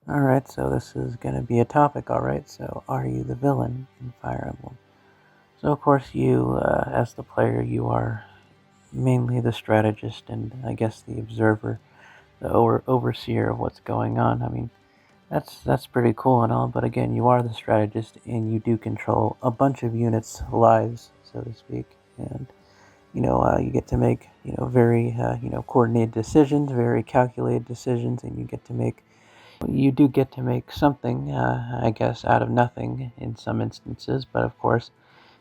Alright, so this is going to be a topic, alright? So, are you the villain in Fire Emblem? So, of course, you, as the player, you are mainly the strategist and I guess the observer, the overseer of what's going on. I mean, that's pretty cool and all, but again, you are the strategist and you do control a bunch of units' lives, so to speak. And, you get to make, very, coordinated decisions, very calculated decisions, and you do get to make something, I guess, out of nothing in some instances, but of course,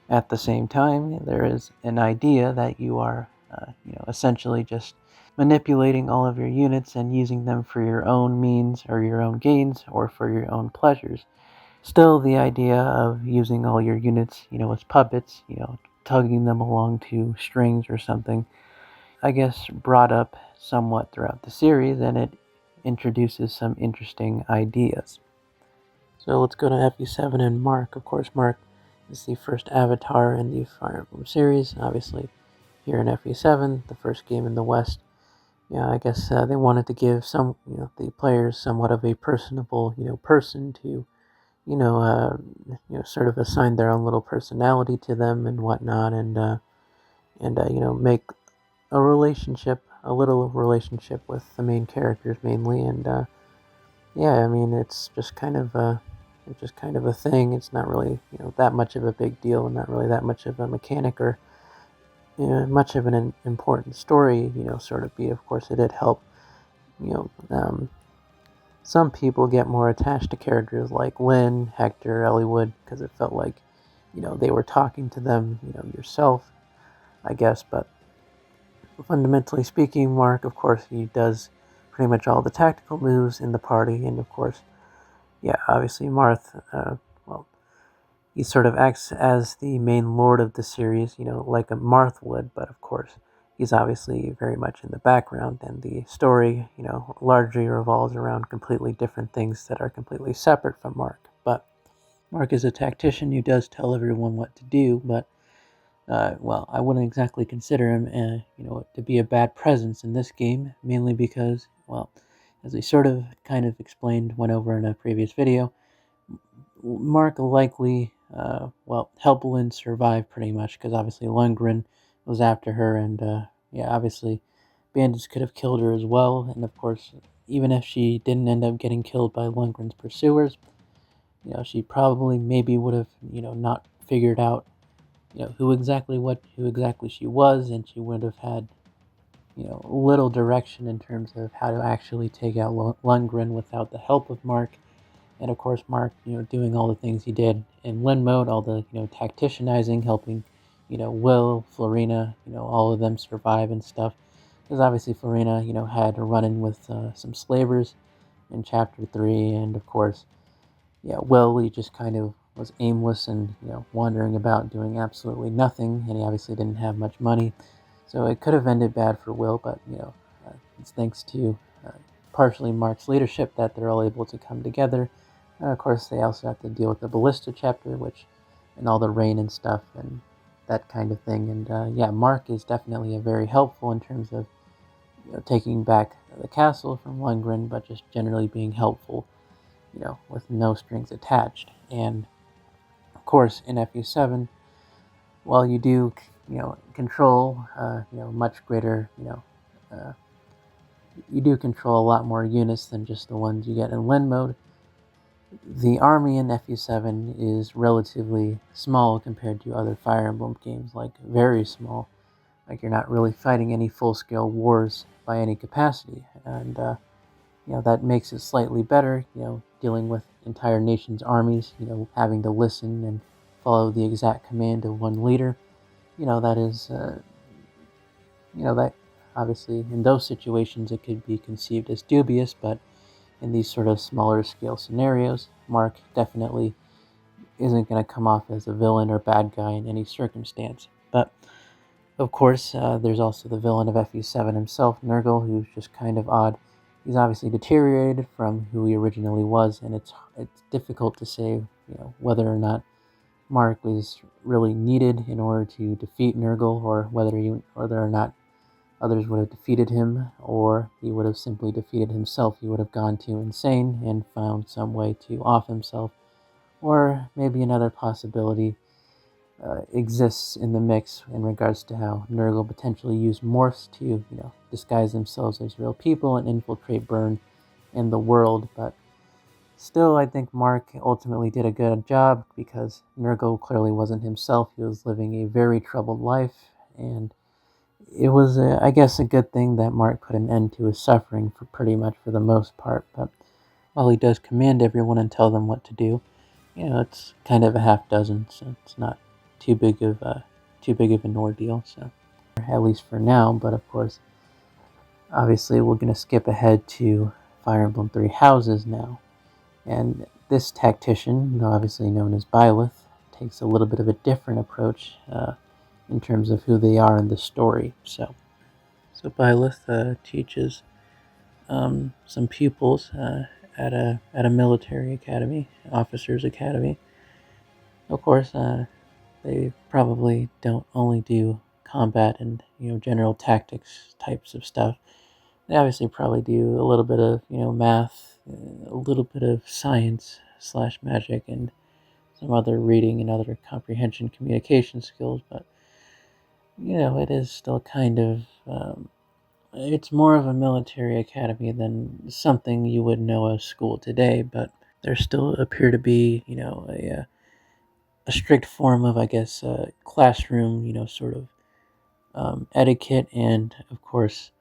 at the same time, there is an idea that you are, essentially just manipulating all of your units and using them for your own means or your own gains or for your own pleasures. Still, the idea of using all your units, as puppets, tugging them along to strings or something, I guess, brought up somewhat throughout the series, and it introduces some interesting ideas. So let's go to FE7 and Mark. Of course, Mark is the first avatar in the Fire Emblem series. Obviously, here in FE7, the first game in the West. Yeah, I guess they wanted to give the players somewhat of a personable, person to, sort of assign their own little personality to them and whatnot, and make a little relationship with the main characters mainly, and yeah, I mean it's just kind of a thing. It's not really that much of a big deal, and not really that much of a mechanic or much of an important story. Sort of be. Of course, it did help. You know, um, some people get more attached to characters like Lynn, Hector, Elliewood because it felt like they were talking to them yourself, I guess, but fundamentally speaking, Mark, of course, he does pretty much all the tactical moves in the party, and of course, yeah, obviously, Marth, well, he sort of acts as the main lord of the series, like a Marth would, but of course, he's obviously very much in the background, and the story, largely revolves around completely different things that are completely separate from Mark. But Mark is a tactician who does tell everyone what to do, but well, I wouldn't exactly consider him, to be a bad presence in this game, mainly because, well, as we sort of kind of went over in a previous video, Mark likely, helped Lynn survive pretty much, because obviously Lundgren was after her, and, yeah, obviously bandits could have killed her as well, and of course, even if she didn't end up getting killed by Lundgren's pursuers, she probably maybe would have, not figured out who exactly she was, and she would have had little direction in terms of how to actually take out Lundgren without the help of Mark. And of course, Mark, doing all the things he did in Lin mode, all the tacticianizing, helping Will, Florina, all of them survive and stuff, because obviously Florina had a run-in with some slavers in chapter 3, and of course, yeah, Will, he just kind of was aimless and wandering about doing absolutely nothing, and he obviously didn't have much money, so it could have ended bad for Will. But it's thanks to partially Mark's leadership that they're all able to come together. And of course, they also have to deal with the ballista chapter, and all the rain and stuff and that kind of thing. And yeah, Mark is definitely a very helpful in terms of taking back the castle from Lundgren, but just generally being helpful with no strings attached. And of course, in FE7, while you do, control, much greater, you do control a lot more units than just the ones you get in Lin mode. The army in FE7 is relatively small compared to other Fire Emblem games, like very small. Like you're not really fighting any full-scale wars by any capacity, and that makes it slightly better, dealing with entire nations' armies, having to listen and follow the exact command of one leader. That is, that obviously in those situations it could be conceived as dubious, but in these sort of smaller scale scenarios, Mark definitely isn't going to come off as a villain or bad guy in any circumstance. But of course, there's also the villain of FE7 himself, Nurgle, who's just kind of odd. He's obviously deteriorated from who he originally was, and it's difficult to say, whether or not Mark was really needed in order to defeat Nurgle, or whether or not Others would have defeated him, or he would have simply defeated himself. He would have gone too insane and found some way to off himself. Or maybe another possibility exists in the mix in regards to how Nurgle potentially used morphs to, disguise themselves as real people and infiltrate Burn and the world. But still, I think Mark ultimately did a good job because Nurgle clearly wasn't himself. He was living a very troubled life, and it was, I guess, a good thing that Mark put an end to his suffering for pretty much for the most part. But while he does command everyone and tell them what to do, it's kind of a half dozen, so it's not too big of an ordeal. So at least for now. But of course, obviously, we're gonna skip ahead to Fire Emblem Three Houses now, and this tactician, obviously known as Byleth, takes a little bit of a different approach in terms of who they are in the story. So Byleth teaches some pupils at a military academy, officers' academy. Of course, they probably don't only do combat and general tactics types of stuff. They obviously probably do a little bit of math, a little bit of science slash magic, and some other reading and other comprehension communication skills. But it is still kind of it's more of a military academy than something you would know as school today. But there still appear to be a strict form of, I guess, classroom, sort of etiquette, and of course,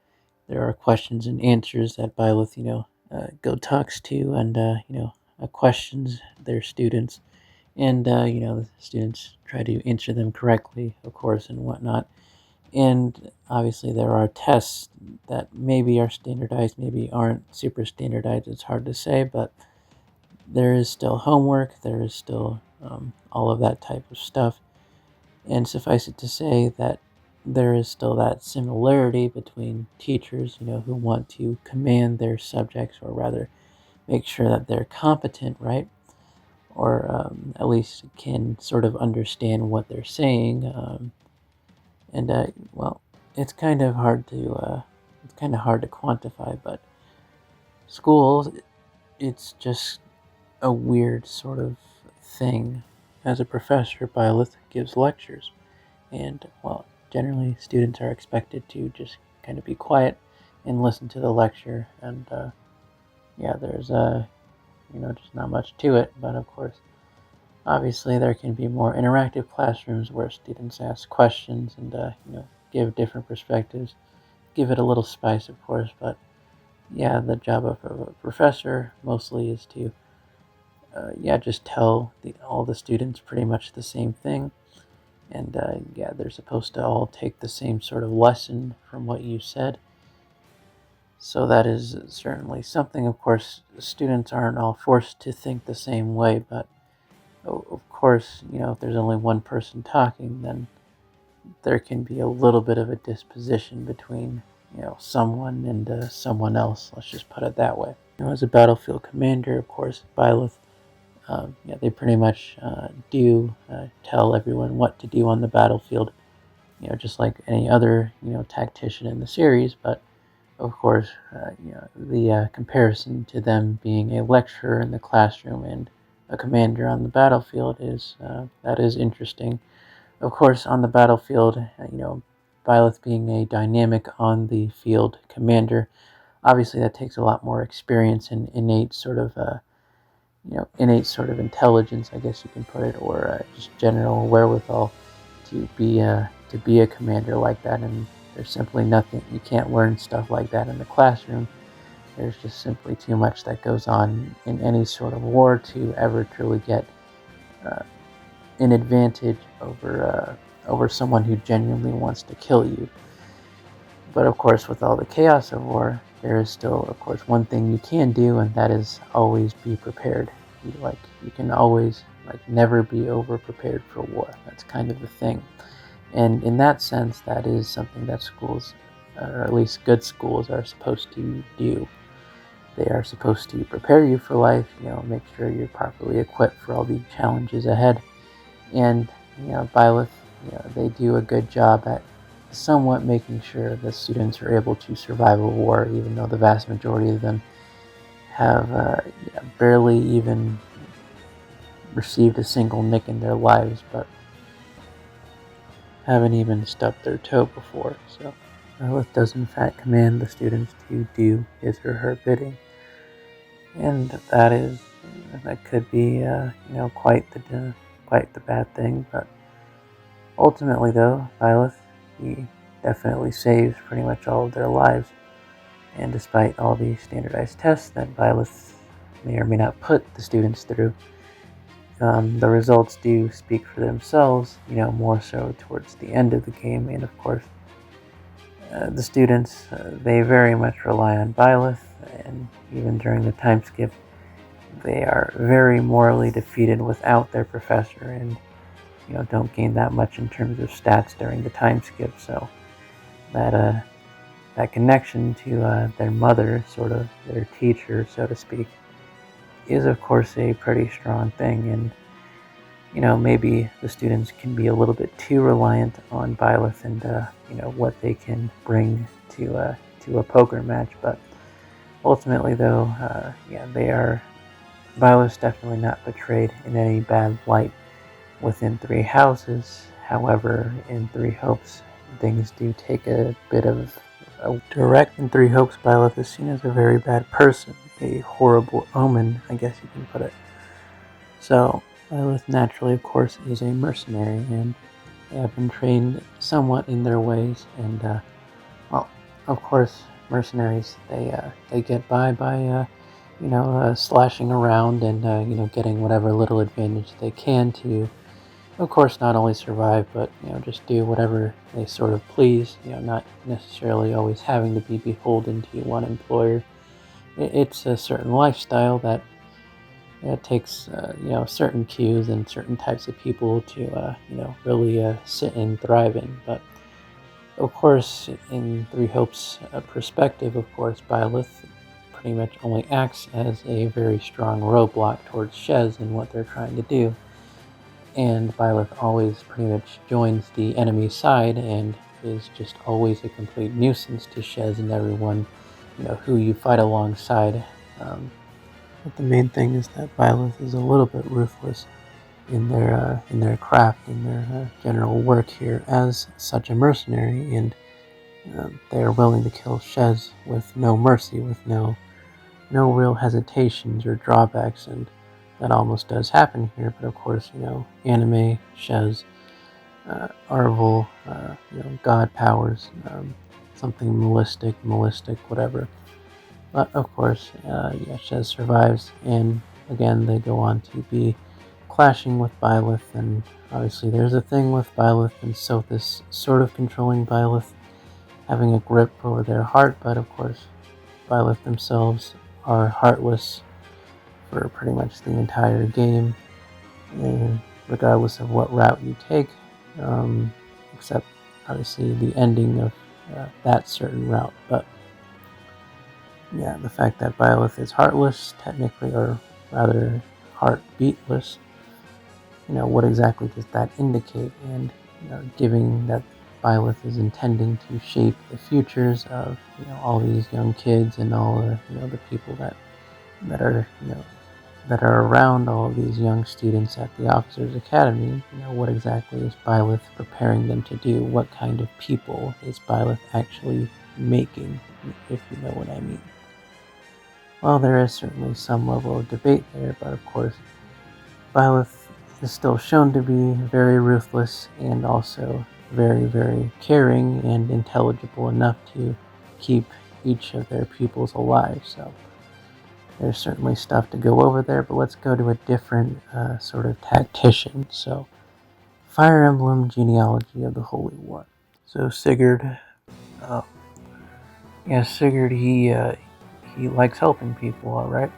there are questions and answers that Byleth, go talks to, and questions their students, and the students try to answer them correctly, of course, and whatnot. And obviously, there are tests that maybe are standardized, maybe aren't super standardized. It's hard to say, but there is still homework. There is still all of that type of stuff. And suffice it to say that there is still that similarity between teachers, who want to command their subjects, or rather make sure that they're competent, right? Or at least can sort of understand what they're saying. And well, it's kind of hard to quantify, but schools, it's just a weird sort of thing. As a professor, Byleth gives lectures, and well, generally students are expected to just kind of be quiet and listen to the lecture. And yeah, there's just not much to it. But of course, obviously, there can be more interactive classrooms where students ask questions and give different perspectives, give it a little spice, of course. But yeah, the job of a professor mostly is to just tell all the students pretty much the same thing. And yeah, they're supposed to all take the same sort of lesson from what you said. So that is certainly something. Of course, students aren't all forced to think the same way, but of course, if there's only one person talking, then there can be a little bit of a disposition between, someone and someone else. Let's just put it that way. As a battlefield commander, of course, Byleth, they pretty much do tell everyone what to do on the battlefield, just like any other, tactician in the series. But of course, the comparison to them being a lecturer in the classroom and a commander on the battlefield that is interesting. Of course, on the battlefield, Byleth being a dynamic on the field commander, obviously that takes a lot more experience and innate sort of intelligence, I guess you can put it, or just general wherewithal to be a commander like that. And there's simply nothing, you can't learn stuff like that in the classroom. There's just simply too much that goes on in any sort of war to ever truly get uh, an advantage over someone who genuinely wants to kill you. But of course, with all the chaos of war, there is still, of course, one thing you can do, and that is always be prepared. You can always never be over prepared for war. That's kind of the thing. And in that sense, that is something that schools, or at least good schools, are supposed to do. They are supposed to prepare you for life, make sure you're properly equipped for all the challenges ahead. And, Byleth, they do a good job at somewhat making sure that students are able to survive a war, even though the vast majority of them have barely even received a single nick in their lives, but haven't even stubbed their toe before. So Lilith does in fact command the students to do his or her bidding, and that could be quite the bad thing. But ultimately, though, Lilith, he definitely saves pretty much all of their lives. And despite all the standardized tests that Byleth may or may not put the students through, the results do speak for themselves, more so towards the end of the game. And of course, the students, they very much rely on Byleth, and even during the time skip, they are very morally defeated without their professor, and don't gain that much in terms of stats during the time skip. So that connection to their mother, sort of their teacher, so to speak, is of course a pretty strong thing. And maybe the students can be a little bit too reliant on Byleth and what they can bring to a poker match. But ultimately, though, they are Byleth's definitely not portrayed in any bad light within Three Houses. However, in Three Hopes, things do take a bit of a direct. In Three Hopes, Byleth is seen as a very bad person, a horrible omen, I guess you can put it. So, Byleth naturally, of course, is a mercenary, and they have been trained somewhat in their ways. And, well, of course, mercenaries, they get by slashing around and, getting whatever little advantage they can to, of course, not only survive, but, just do whatever they sort of please, not necessarily always having to be beholden to one employer. It's a certain lifestyle that takes, certain cues and certain types of people to, really sit and thrive in. But, of course, in Three Hopes' perspective, of course, Byleth pretty much only acts as a very strong roadblock towards Shez and what they're trying to do. And Byleth always pretty much joins the enemy side and is just always a complete nuisance to Shez and everyone, who you fight alongside. But the main thing is that Byleth is a little bit ruthless in their craft, in their general work here as such a mercenary, and they are willing to kill Shez with no mercy, with no real hesitations or drawbacks, and that almost does happen here. But of course, anime, Shez, Arvel, god powers, something ballistic, whatever. But of course, Shez survives, and again, they go on to be clashing with Byleth, and obviously there's a thing with Byleth and Sothis sort of controlling Byleth, having a grip over their heart, but of course, Byleth themselves are heartless for pretty much the entire game, and regardless of what route you take, except obviously the ending of that certain route. But yeah, the fact that Byleth is heartless, technically, or rather heartbeatless, what exactly does that indicate? And given that Byleth is intending to shape the futures of all these young kids and all the people that are that are around all of these young students at the Officers Academy, what exactly is Byleth preparing them to do? What kind of people is Byleth actually making, if you know what I mean? Well, there is certainly some level of debate there, but of course, Byleth is still shown to be very ruthless and also very, very caring and intelligible enough to keep each of their pupils alive. So there's certainly stuff to go over there, but let's go to a different sort of tactician. So, Fire Emblem Genealogy of the Holy War. So Sigurd, Sigurd, he likes helping people, all right.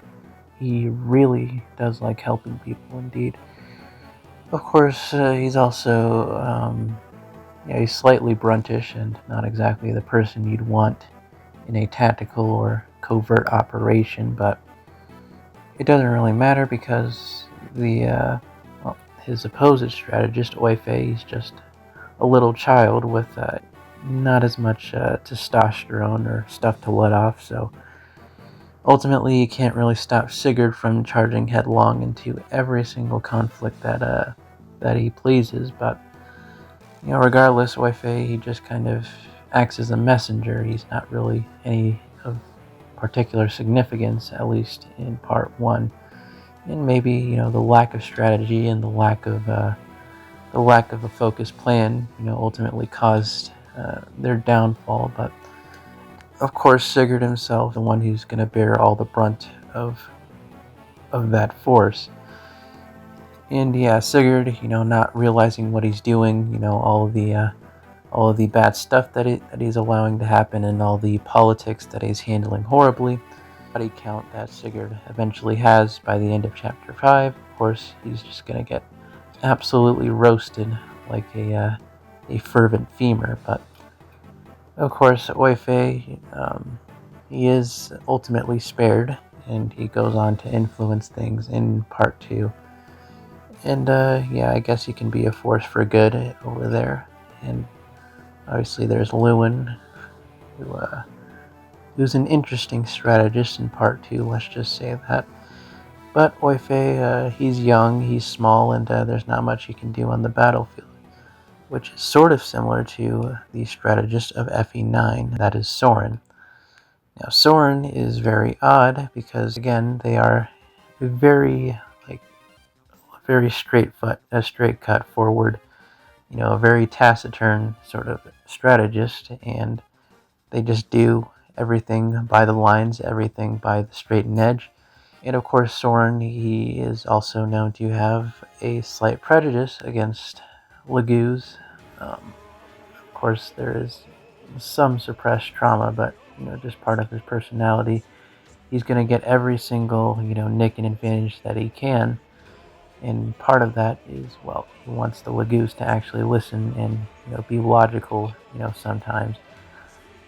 He really does like helping people, indeed. Of course, he's also, he's slightly bruntish and not exactly the person you'd want in a tactical or covert operation, but it doesn't really matter because his opposite strategist, Oife, he's just a little child with not as much testosterone or stuff to let off, so ultimately you can't really stop Sigurd from charging headlong into every single conflict that he pleases. But regardless, Oife, he just kind of acts as a messenger. He's not really any of particular significance, at least in part one. And maybe the lack of strategy and the lack of a focused plan, ultimately caused their downfall. But of course, Sigurd himself, the one who's going to bear all the brunt of that force. And yeah, Sigurd, not realizing what he's doing, all of the bad stuff that he's allowing to happen, and all the politics that he's handling horribly. Body count that Sigurd eventually has by the end of chapter 5. Of course, he's just gonna get absolutely roasted like a fervent femur. But of course, Oife, he is ultimately spared, and he goes on to influence things in part 2. And yeah, I guess he can be a force for good over there. And obviously there's Lewin, who's an interesting strategist in part 2, let's just say that. But Oife, he's young, he's small, and there's not much he can do on the battlefield, which is sort of similar to the strategist of FE9, that is Soren. Now, Soren is very odd because, again, they are very, very straight cut forward, a very taciturn sort of strategist, and they just do everything by the lines, everything by the straight and edge. And of course, Soren, he is also known to have a slight prejudice against Lagoos. Of course, there is some suppressed trauma, but just part of his personality. He's going to get every single nick and advantage that he can, and part of that is, well, he wants the Lagoos to actually listen and be logical sometimes.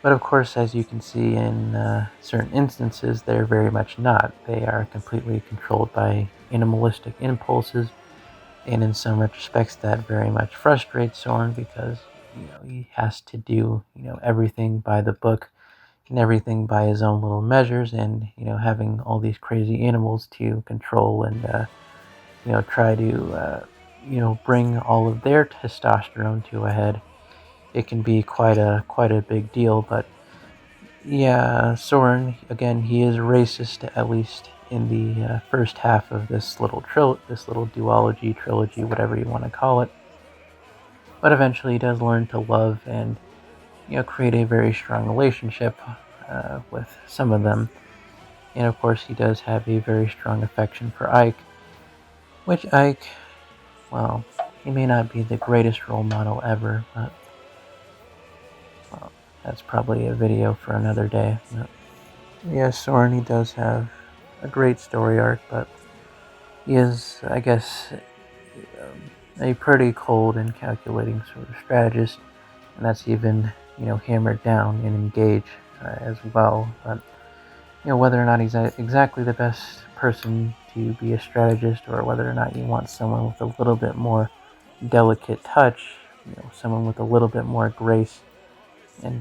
But of course, as you can see in certain instances, they're very much not. They are completely controlled by animalistic impulses, and in some respects, that very much frustrates Soren because he has to do everything by the book and everything by his own little measures, and having all these crazy animals to control and try to bring all of their testosterone to a head. It can be quite a big deal. But yeah, Soren, again, he is racist, at least in the first half of this little duology, trilogy, whatever you want to call it. But eventually, he does learn to love and create a very strong relationship with some of them. And of course, he does have a very strong affection for Ike, which Ike, well, he may not be the greatest role model ever, but well, that's probably a video for another day. Yeah, Soren, he does have a great story arc, but he is, I guess, a pretty cold and calculating sort of strategist, and that's even, hammered down in Engage as well. But, whether or not he's exactly the best person to be a strategist, or whether or not you want someone with a little bit more delicate touch, someone with a little bit more grace and,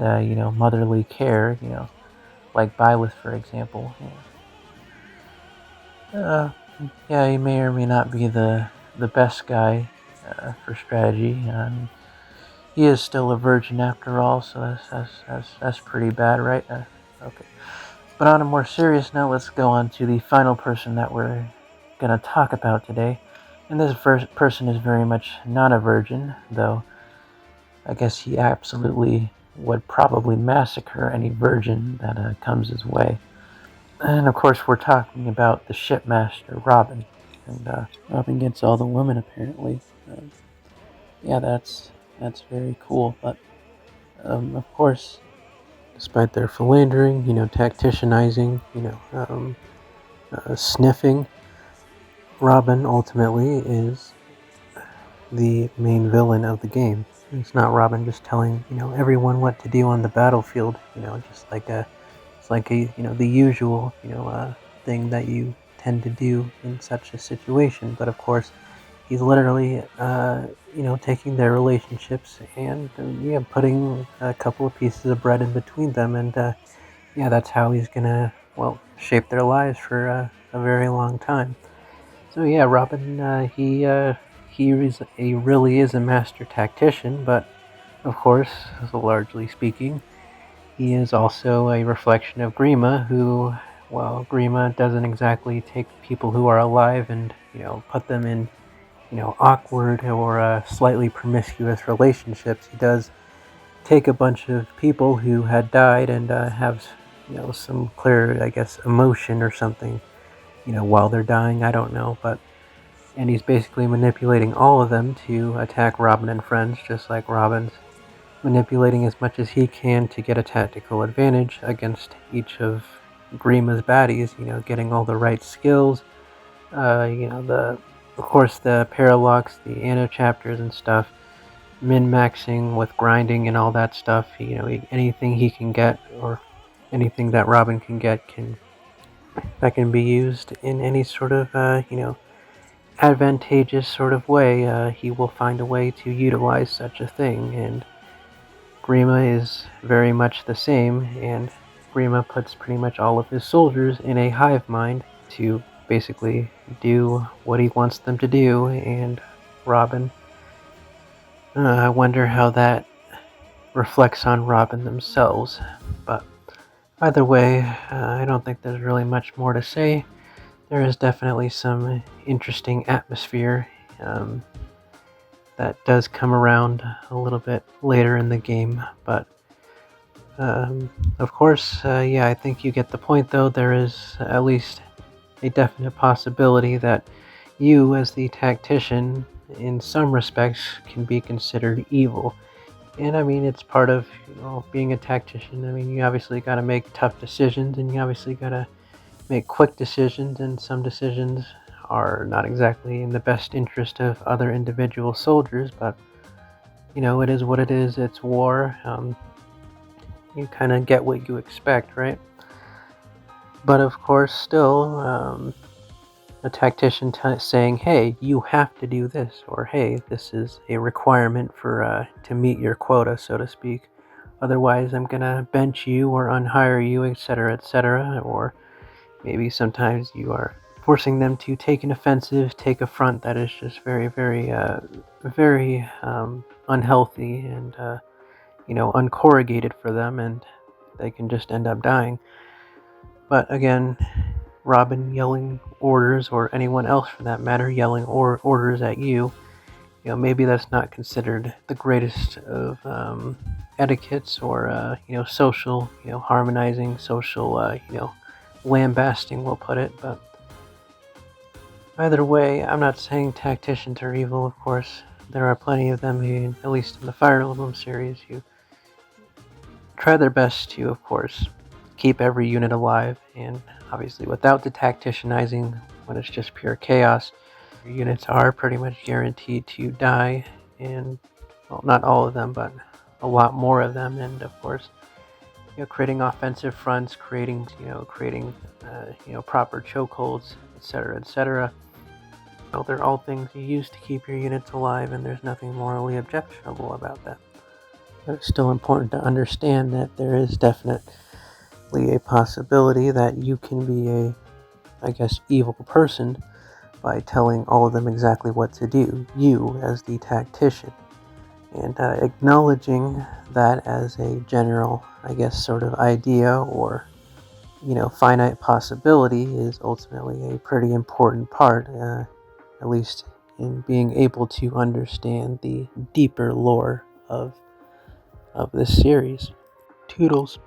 motherly care, like Byleth, for example. Yeah, he may or may not be the best guy for strategy. He is still a virgin after all, so that's pretty bad, right? Okay. But on a more serious note, let's go on to the final person that we're going to talk about today. And this first person is very much not a virgin, though I guess he absolutely would probably massacre any virgin that comes his way. And of course, we're talking about the shipmaster, Robin. And Robin gets all the women, apparently. Yeah, that's very cool. But of course, despite their philandering, tacticianizing, sniffing, Robin ultimately is the main villain of the game. It's not Robin just telling everyone what to do on the battlefield. Just like the usual thing that you tend to do in such a situation. But of course, he's literally taking their relationships and yeah, putting a couple of pieces of bread in between them, and yeah, that's how he's gonna shape their lives for a very long time. So yeah, Robin, he really is a master tactician, but of course, largely speaking, he is also a reflection of Grima, who, well, Grima doesn't exactly take people who are alive and put them in awkward or slightly promiscuous relationships. He does take a bunch of people who had died and have some clear, I guess, emotion or something while they're dying. I don't know, but and he's basically manipulating all of them to attack Robin and friends, just like Robin's manipulating as much as he can to get a tactical advantage against each of Grima's baddies. Getting all the right skills. The of course the parallax, the anno chapters and stuff, min maxing with grinding and all that stuff. Anything he can get or anything that Robin can get can be used in any sort of advantageous sort of way. He will find a way to utilize such a thing, and Grima is very much the same. And Grima puts pretty much all of his soldiers in a hive mind to basically do what he wants them to do. And Robin, I wonder how that reflects on Robin themselves. But either way, I don't think there's really much more to say. There is definitely some interesting atmosphere that does come around a little bit later in the game, but of course, yeah, I think you get the point though. There is at least a definite possibility that you, as the tactician, in some respects, can be considered evil. And I mean, it's part of being a tactician. I mean, you obviously got to make tough decisions, and you obviously got to make quick decisions, and some decisions are not exactly in the best interest of other individual soldiers. But it is what it is. It's war. You kind of get what you expect, right? But of course, still, a tactician saying, "Hey, you have to do this," or "Hey, this is a requirement for to meet your quota, so to speak. Otherwise, I'm gonna bench you or unhire you, etc., etc." Or maybe sometimes you are forcing them to take an offensive, take a front that is just very, very, very unhealthy and uncorrugated for them, and they can just end up dying. But again, Robin yelling orders, or anyone else for that matter, yelling orders at you, maybe that's not considered the greatest of etiquettes or social, harmonizing, social, lambasting, we'll put it. But either way, I'm not saying tacticians are evil. Of course, there are plenty of them who, at least in the Fire Emblem series, who try their best to, of course, keep every unit alive, and obviously without the tacticianizing, when it's just pure chaos, your units are pretty much guaranteed to die, and well, not all of them, but a lot more of them. And of course, creating offensive fronts, creating proper chokeholds, etc., etc. They're all things you use to keep your units alive, and there's nothing morally objectionable about that. But it's still important to understand that there is definitely a possibility that you can be a, I guess, evil person by telling all of them exactly what to do, you as the tactician. And acknowledging that as a general, I guess, sort of idea or, finite possibility is ultimately a pretty important part, at least in being able to understand the deeper lore of this series. Toodles.